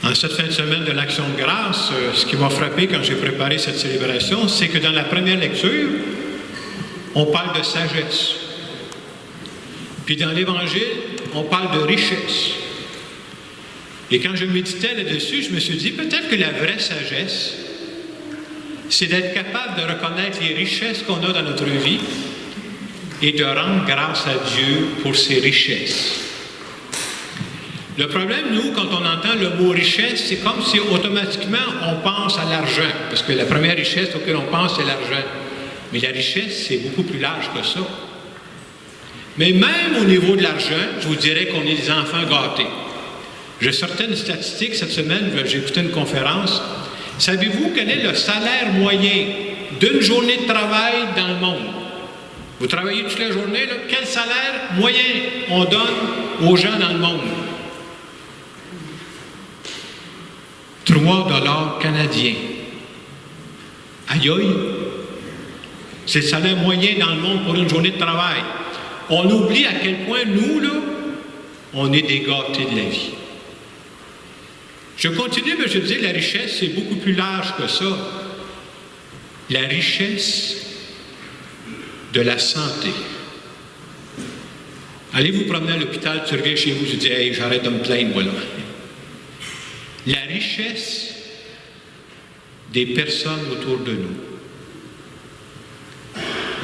En cette fin de semaine de l'Action de grâce, ce qui m'a frappé quand j'ai préparé cette célébration, c'est que dans la première lecture, on parle de sagesse. Puis dans l'Évangile, on parle de richesse. Et quand je méditais là-dessus, je me suis dit, peut-être que la vraie sagesse, c'est d'être capable de reconnaître les richesses qu'on a dans notre vie et de rendre grâce à Dieu pour ses richesses. Le problème, nous, quand on entend le mot richesse, c'est comme si automatiquement on pense à l'argent, parce que la première richesse auquel on pense, c'est l'argent. Mais la richesse, c'est beaucoup plus large que ça. Mais même au niveau de l'argent, je vous dirais qu'on est des enfants gâtés. J'ai certaines statistiques cette semaine, j'ai écouté une conférence. Savez-vous quel est le salaire moyen d'une journée de travail dans le monde? Vous travaillez toute la journée, là, quel salaire moyen on donne aux gens dans le monde? 3 $ canadiens. Aïe aïe! C'est le salaire moyen dans le monde pour une journée de travail. On oublie à quel point nous, là, on est des gâtés de la vie. Je continue, mais je dis la richesse, c'est beaucoup plus large que ça. La richesse de la santé. Allez vous promener à l'hôpital, tu reviens chez vous, tu dis, hey, j'arrête de me plaindre, voilà. La richesse des personnes autour de nous.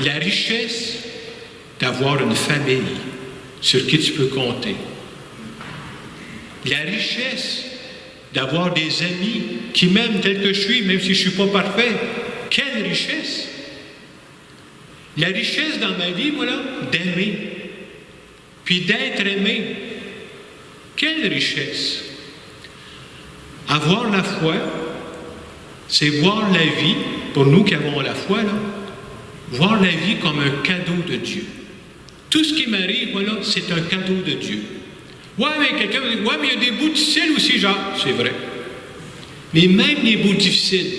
La richesse d'avoir une famille sur qui tu peux compter. La richesse d'avoir des amis qui m'aiment tel que je suis, même si je ne suis pas parfait. Quelle richesse! La richesse dans ma vie, voilà, d'aimer, puis d'être aimé. Quelle richesse! Avoir la foi, c'est voir la vie, pour nous qui avons la foi, là, voir la vie comme un cadeau de Dieu. Tout ce qui m'arrive, voilà, c'est un cadeau de Dieu. Ouais, mais quelqu'un va dire, ouais, mais il y a des bouts difficiles aussi, genre, c'est vrai. Mais même les bouts difficiles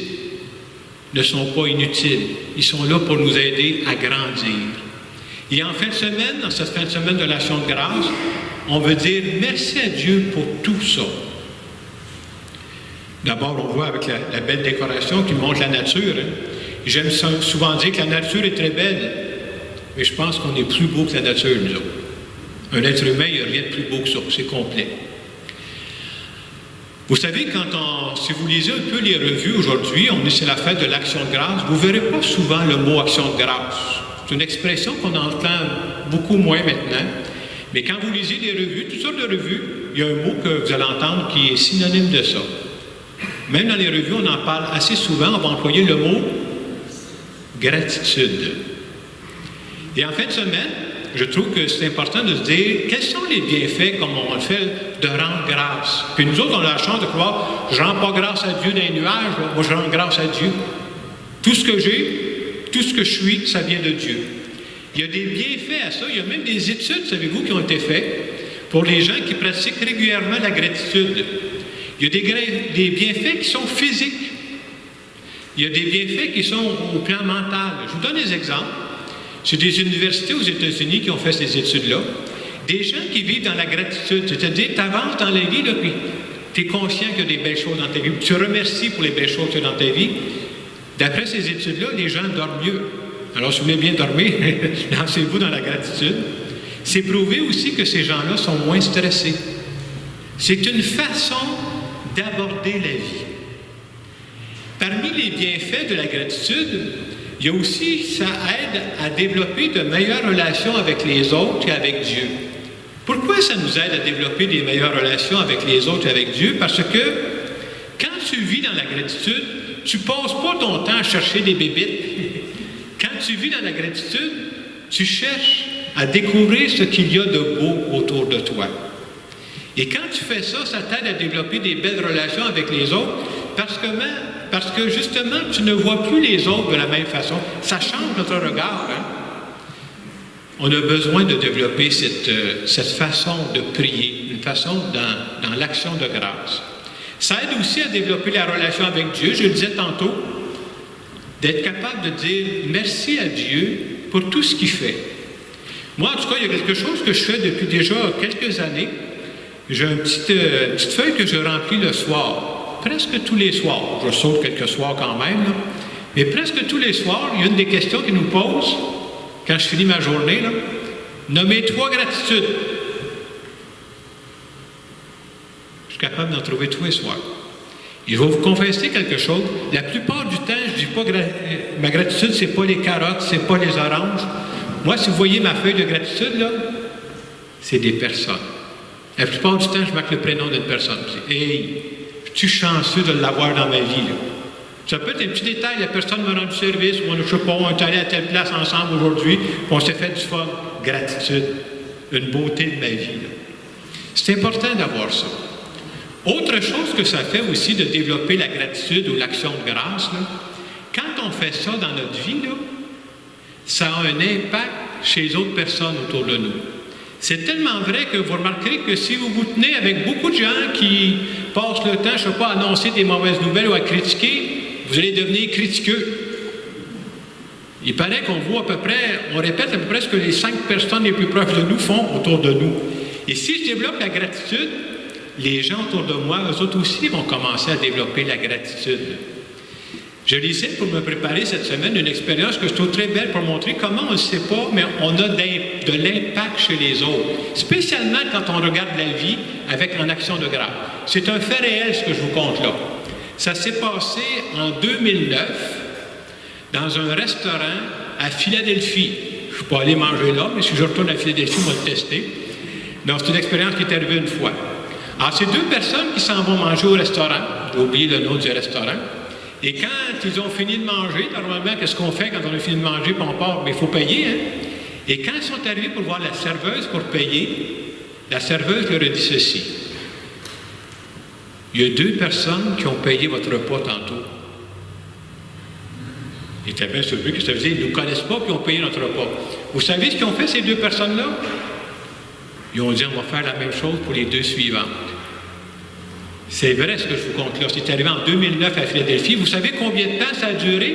ne sont pas inutiles. Ils sont là pour nous aider à grandir. Et en fin de semaine, dans cette fin de semaine de l'Action de grâce, on veut dire merci à Dieu pour tout ça. D'abord, on voit avec la belle décoration qui montre la nature. Hein. J'aime souvent dire que la nature est très belle, mais je pense qu'on est plus beau que la nature, nous autres. Un être humain, il n'y a rien de plus beau que ça, c'est complet. Vous savez, si vous lisez un peu les revues aujourd'hui, c'est la fête de l'Action de grâce, vous ne verrez pas souvent le mot Action de grâce. C'est une expression qu'on entend beaucoup moins maintenant. Mais quand vous lisez les revues, toutes sortes de revues, il y a un mot que vous allez entendre qui est synonyme de ça. Même dans les revues, on en parle assez souvent, on va employer le mot gratitude. Et en fin de semaine, je trouve que c'est important de se dire quels sont les bienfaits, comme on le fait, de rendre grâce. Puis nous autres, on a la chance de croire, je ne rends pas grâce à Dieu dans les nuages, moi je rends grâce à Dieu. Tout ce que j'ai, tout ce que je suis, ça vient de Dieu. Il y a des bienfaits à ça, il y a même des études, savez-vous, qui ont été faites pour les gens qui pratiquent régulièrement la gratitude. Il y a des bienfaits qui sont physiques. Il y a des bienfaits qui sont au plan mental. Je vous donne des exemples. C'est des universités aux États-Unis qui ont fait ces études-là. Des gens qui vivent dans la gratitude, c'est-à-dire tu avances dans la vie, là, puis tu es conscient qu'il y a des belles choses dans ta vie, tu remercies pour les belles choses qu'il y a dans ta vie. D'après ces études-là, les gens dorment mieux. Alors, si vous voulez bien dormir, lancez-vous dans la gratitude. C'est prouvé aussi que ces gens-là sont moins stressés. C'est une façon d'aborder la vie. Parmi les bienfaits de la gratitude, il y a aussi, ça aide à développer de meilleures relations avec les autres et avec Dieu. Pourquoi ça nous aide à développer des meilleures relations avec les autres et avec Dieu? Parce que quand tu vis dans la gratitude, tu ne passes pas ton temps à chercher des bébites. Quand tu vis dans la gratitude, tu cherches à découvrir ce qu'il y a de beau autour de toi. Et quand tu fais ça, ça t'aide à développer des belles relations avec les autres parce que justement, tu ne vois plus les autres de la même façon. Ça change notre regard. Hein? On a besoin de développer cette façon de prier, une façon dans l'action de grâce. Ça aide aussi à développer la relation avec Dieu, je le disais tantôt, d'être capable de dire merci à Dieu pour tout ce qu'il fait. Moi, en tout cas, il y a quelque chose que je fais depuis déjà quelques années. J'ai une petite feuille que je remplis le soir, presque tous les soirs. Je saute quelques soirs quand même, là. Mais presque tous les soirs, il y a une des questions qu'ils nous posent quand je finis ma journée, là. Nommez 3 gratitudes. Je suis capable d'en trouver tous les soirs. Et je vais vous confesser quelque chose. La plupart du temps, je ne dis pas ma gratitude, ce n'est pas les carottes, ce n'est pas les oranges. Moi, si vous voyez ma feuille de gratitude, là, c'est des personnes. La plupart du temps, je marque le prénom d'une personne. Hey, je suis chanceux de l'avoir dans ma vie, là. Ça peut être un petit détail, la personne m'a rendu service, ou on est allé à telle place ensemble aujourd'hui, puis on s'est fait du fun. Gratitude, une beauté de ma vie, là. C'est important d'avoir ça. Autre chose que ça fait aussi de développer la gratitude ou l'action de grâce, là, quand on fait ça dans notre vie, là, ça a un impact chez les autres personnes autour de nous. C'est tellement vrai que vous remarquerez que si vous vous tenez avec beaucoup de gens qui passent le temps, je ne sais pas, à annoncer des mauvaises nouvelles ou à critiquer, vous allez devenir critiqueux. Il paraît qu'on voit à peu près, on répète à peu près ce que les 5 personnes les plus proches de nous font autour de nous. Et si je développe la gratitude, les gens autour de moi, eux autres aussi vont commencer à développer la gratitude. Je lisais pour me préparer cette semaine une expérience que je trouve très belle pour montrer comment on ne sait pas, mais on a de l'impact chez les autres. Spécialement quand on regarde la vie avec en action de grâce. C'est un fait réel ce que je vous conte là. Ça s'est passé en 2009 dans un restaurant à Philadelphie. Je ne suis pas allé manger là, mais si je retourne à Philadelphie, on va le tester. Donc c'est une expérience qui est arrivée une fois. Alors c'est 2 personnes qui s'en vont manger au restaurant. J'ai oublié le nom du restaurant. Et quand ils ont fini de manger, normalement, qu'est-ce qu'on fait quand on a fini de manger et on part? Mais il faut payer, hein? Et quand ils sont arrivés pour voir la serveuse pour payer, la serveuse leur a dit ceci. Il y a 2 personnes qui ont payé votre repas tantôt. Ils étaient bien surpris que ça faisait, ils ne nous connaissent pas et ont payé notre repas. Vous savez ce qu'ils ont fait, ces 2 personnes-là? Ils ont dit, on va faire la même chose pour les 2 suivantes. C'est vrai ce que je vous conte là. C'est arrivé en 2009 à Philadelphie. Vous savez combien de temps ça a duré?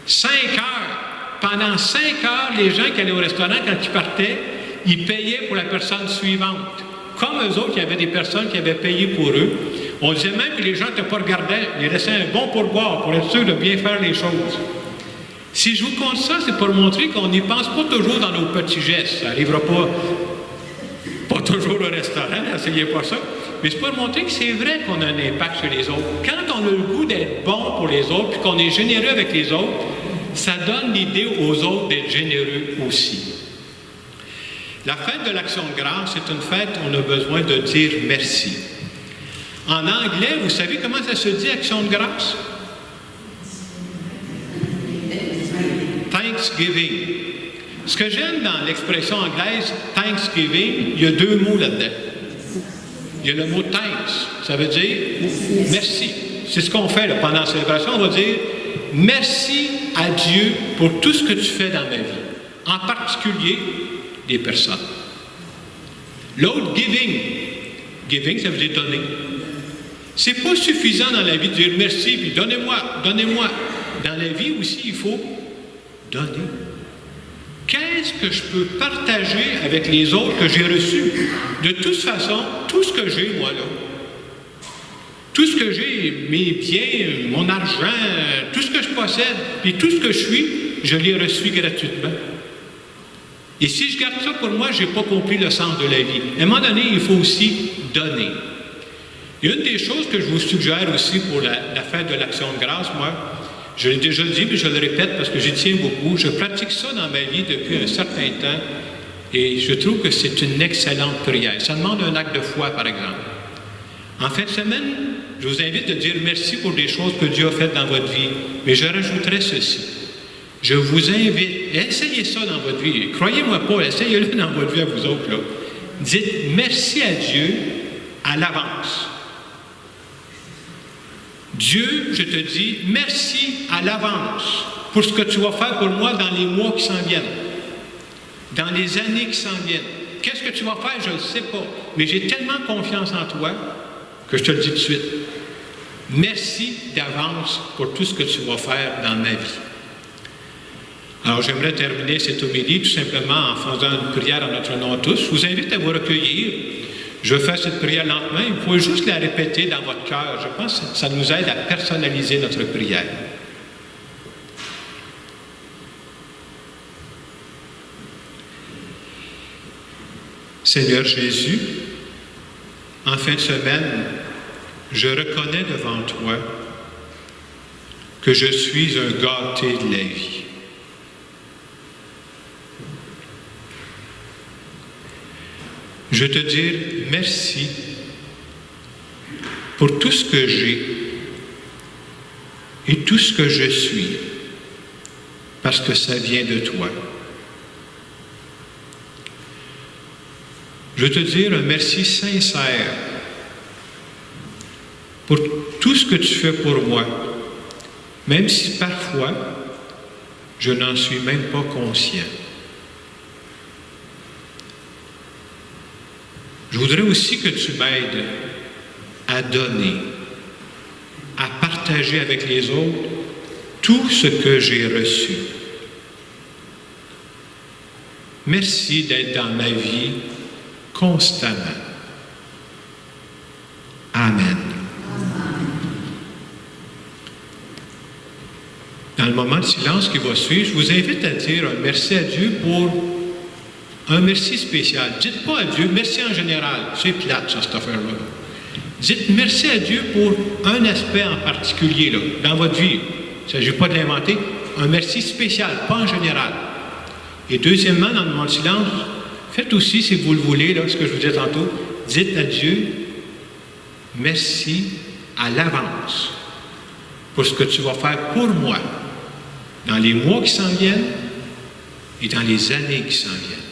5 heures. Pendant 5 heures, les gens qui allaient au restaurant, quand ils partaient, ils payaient pour la personne suivante. Comme eux autres, il y avait des personnes qui avaient payé pour eux. On disait même que les gens n'étaient pas regardants. Ils laissaient un bon pourboire pour être sûr de bien faire les choses. Si je vous compte ça, c'est pour montrer qu'on n'y pense pas toujours dans nos petits gestes. Ça n'arrivera pas toujours au restaurant, n'essayez pas ça. Mais c'est pour montrer que c'est vrai qu'on a un impact sur les autres. Quand on a le goût d'être bon pour les autres, puis qu'on est généreux avec les autres, ça donne l'idée aux autres d'être généreux aussi. La fête de l'Action de grâce, c'est une fête où on a besoin de dire merci. En anglais, vous savez comment ça se dit, Action de grâce? Thanksgiving. Ce que j'aime dans l'expression anglaise Thanksgiving, il y a 2 mots là-dedans. Il y a le mot thanks, ça veut dire merci. C'est ce qu'on fait là, pendant la célébration, on va dire merci à Dieu pour tout ce que tu fais dans ma vie, en particulier des personnes. L'autre, giving. Giving, ça veut dire donner. C'est pas suffisant dans la vie de dire merci, puis donnez-moi, donnez-moi. Dans la vie aussi, il faut donner. Qu'est-ce que je peux partager avec les autres que j'ai reçus? De toute façon, tout ce que j'ai, moi, là, tout ce que j'ai, mes biens, mon argent, tout ce que je possède, puis tout ce que je suis, je l'ai reçu gratuitement. Et si je garde ça pour moi, je n'ai pas compris le sens de la vie. À un moment donné, il faut aussi donner. Il y a une des choses que je vous suggère aussi pour la fête de l'Action de grâce, moi, je l'ai déjà dit, mais je le répète parce que j'y tiens beaucoup. Je pratique ça dans ma vie depuis un certain temps et je trouve que c'est une excellente prière. Ça demande un acte de foi, par exemple. En fin de semaine, je vous invite à dire merci pour des choses que Dieu a faites dans votre vie. Mais je rajouterai ceci. Je vous invite, essayez ça dans votre vie. Croyez-moi pas, essayez-le dans votre vie à vous autres, là. Dites merci à Dieu à l'avance. Dieu, je te dis, merci à l'avance pour ce que tu vas faire pour moi dans les mois qui s'en viennent, dans les années qui s'en viennent. Qu'est-ce que tu vas faire? Je ne sais pas. Mais j'ai tellement confiance en toi que je te le dis tout de suite. Merci d'avance pour tout ce que tu vas faire dans ma vie. Alors, j'aimerais terminer cette homélie tout simplement en faisant une prière en notre nom à tous. Je vous invite à vous recueillir. Je fais cette prière lentement, il faut juste la répéter dans votre cœur. Je pense que ça nous aide à personnaliser notre prière. Seigneur Jésus, en fin de semaine, je reconnais devant toi que je suis un gâté de la vie. Je te dis merci pour tout ce que j'ai et tout ce que je suis, parce que ça vient de toi. Je te dis un merci sincère pour tout ce que tu fais pour moi, même si parfois je n'en suis même pas conscient. Je voudrais aussi que tu m'aides à donner, à partager avec les autres tout ce que j'ai reçu. Merci d'être dans ma vie constamment. Amen. Dans le moment de silence qui va suivre, je vous invite à dire un merci à Dieu pour un merci spécial. Dites pas à Dieu merci en général. C'est plate, ça, cette affaire-là. Dites merci à Dieu pour un aspect en particulier là, dans votre vie. Il ne s'agit pas de l'inventer. Un merci spécial, pas en général. Et deuxièmement, dans le moment de silence, faites aussi, si vous le voulez, là, ce que je vous disais tantôt, dites à Dieu merci à l'avance pour ce que tu vas faire pour moi dans les mois qui s'en viennent et dans les années qui s'en viennent.